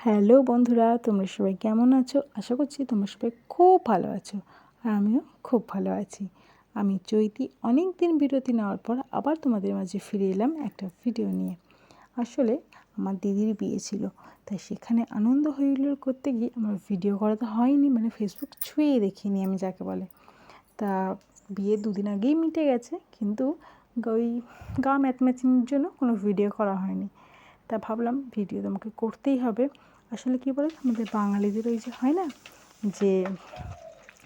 Hello বন্ধুরা, তোমরা সবাই কেমন আছো? আশা করছি তোমরা সবাই খুব ভালো আছো, আর আমিও খুব ভালো আছি। আমি চৈতি অনেক দিন বিরতি নেওয়ার পর আবার তোমাদের মাঝে ফিরে এলাম একটা ভিডিও নিয়ে। আসলে আমার দিদির বিয়ে ছিল, তাই সেখানে আনন্দ হৈহুল্লোড় করতে গিয়ে আমার ভিডিও করা তো হয়নি, মানে ফেসবুক ছুঁয়ে দেখিনি আমি যাকে বলে। তা বিয়ে দুদিন আগেই মিটে গেছে, কিন্তু ওই গা ম্যাচম্যাচিংয়ের জন্য কোনো ভিডিও করা হয়নি। তা ভাবলাম ভিডিও তোমাকে করতেই হবে। আসলে কী বলে, আমাদের বাঙালিদের ওই যে হয় না, যে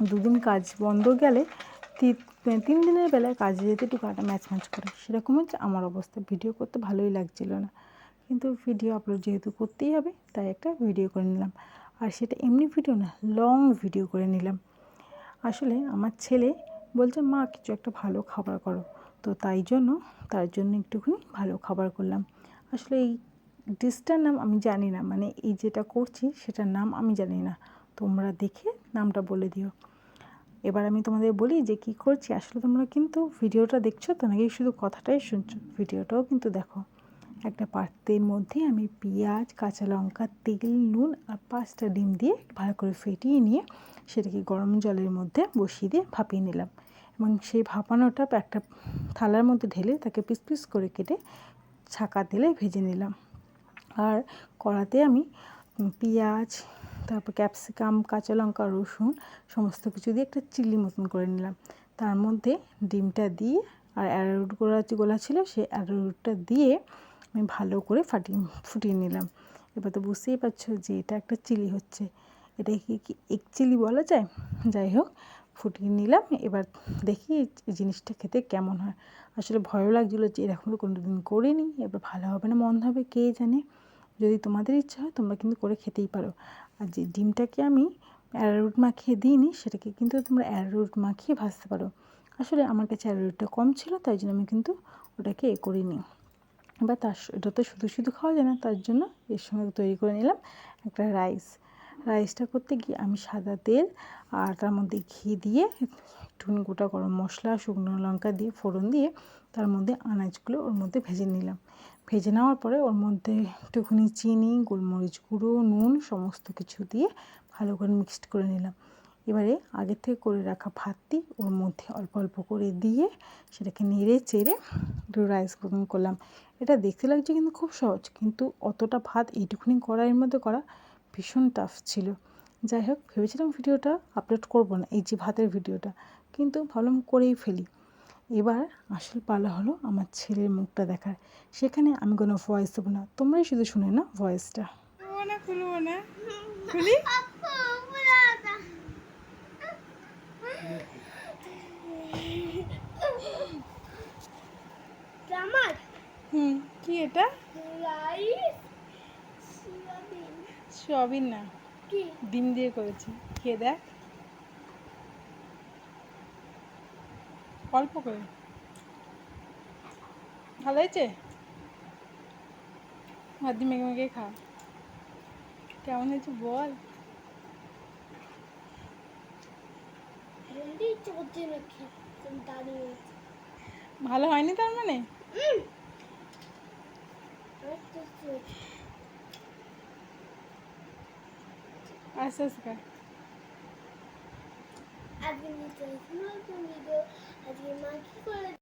দুদিন কাজ বন্ধ গেলে তিন দিনের বেলায় কাজে যেতে একটু গাটা ম্যাচ করে, সেরকম হচ্ছে আমার অবস্থা। ভিডিও করতে ভালোই লাগছিল না, কিন্তু ভিডিও আপলোড যেহেতু করতেই হবে, তাই একটা ভিডিও করে নিলাম। আর সেটা এমনি ভিডিও না, লং ভিডিও করে নিলাম। আসলে আমার ছেলে বলছে, মা কিছু একটা ভালো খাবার করো, তো তার জন্য একটুখানি ভালো খাবার করলাম। আসলে এই ডিশটার নাম আমি জানি না, মানে এই যেটা করছি সেটার নাম আমি জানি না, তোমরা দেখে নামটা বলে দিও। এবার আমি তোমাদের বলি যে কী করছি। আসলে তোমরা কিন্তু ভিডিওটা দেখছো তো, নাকি শুধু কথাটাই শুনছো? ভিডিওটাও কিন্তু দেখো। একটা পাত্রের মধ্যে আমি পেঁয়াজ, কাঁচা লঙ্কা, তেল, নুন আর 5টা ডিম দিয়ে ভালো করে ফেটিয়ে নিয়ে সেটাকে গরম জলের মধ্যে বসিয়ে দিয়ে ভাপিয়ে নিলাম, এবং সেই ভাপানোটা একটা থালার মধ্যে ঢেলে তাকে পিস পিস করে কেটে ছাঁকা তেলে ভেজে নিলাম। আর কড়াতে আমি পেঁয়াজ, তারপর ক্যাপসিকাম, কাঁচা লঙ্কা, রসুন সমস্ত কিছু দিয়ে একটা চিলি মতন করে নিলাম। তার মধ্যে ডিমটা দিয়ে আর অ্যারারুট গোলা ছিল, সেই অ্যারারুটটা দিয়ে আমি ভালো করে ফুটিয়ে নিলাম। এবার তো বুঝতেই পারছো যে এটা একটা চিলি হচ্ছে। এটাকে কি এগ চিলি বলা যায়? যাই হোক, ফুটিয়ে নিলাম। এবার দেখি এই জিনিসটা খেতে কেমন হয়। আসলে ভয়ও লাগছিলো যে এরকম তো কোনো দিন করিনি, এবার ভালো হবে না মন্দ হবে কে জানে। যদি তোমাদের ইচ্ছা হয় তোমরা কিন্তু করে খেতেই পারো। আর যে ডিমটাকে আমি অ্যারারুট মাখিয়ে দিইনি, সেটাকে কিন্তু তোমরা অ্যারারুট মাখিয়ে ভাজতে পারো। আসলে আমার কাছে অ্যারারুটটা কম ছিল, তাই জন্য আমি কিন্তু ওটাকে করিনি। এবার এটা তো শুধু শুধু খাওয়া যায় না, তার জন্য এর সঙ্গে তৈরি করে নিলাম একটা রাইসটা করতে গিয়ে আমি সাদা তেল আর তার মধ্যে ঘি দিয়ে একটুখানি গোটা গরম মশলা, শুকনো লঙ্কা দিয়ে ফোড়ন দিয়ে তার মধ্যে আনাজগুলো ওর মধ্যে ভেজে নিলাম। ভেজে নেওয়ার পরে ওর মধ্যে একটুখানি চিনি, গোলমরিচ গুঁড়ো, নুন সমস্ত কিছু দিয়ে ভালো করে মিক্সড করে নিলাম। এবারে আগের থেকে করে রাখা ভাতটি ওর মধ্যে অল্প অল্প করে দিয়ে সেটাকে নেড়ে চেড়ে একটু রাইস কুকিং করলাম। এটা দেখতে লাগছে কিন্তু খুব সহজ, কিন্তু অতটা ভাত এইটুকুনি কড়াইয়ের মধ্যে করা ভীষণ টাফ ছিল। যাই হোক, ভেবেছিলাম ভিডিওটা আপলোড করব না, এই যে ভাতের ভিডিওটা, কিন্তু ভাবলাম করেই ফেলি। এবার আসল পালা হলো আমার ছেলের মুখটা দেখার। সেখানে আমি কোনো ভয়েস দেবো না, তোমরাই শুধু শুনে না ভয়েসটা। খুলবো না খুলি। কি এটা? সয়াবিন না, ডিম দিয়ে করেছি, খেয়ে দেখ অল্প করে। ভালো হয়েছে? ভাত দিয়ে মেখে মেখে খা, কেমন হয়েছে বল। ভালো হয়নি তার মানে? আস্তে আস্তে খা। আজকে মা কি করে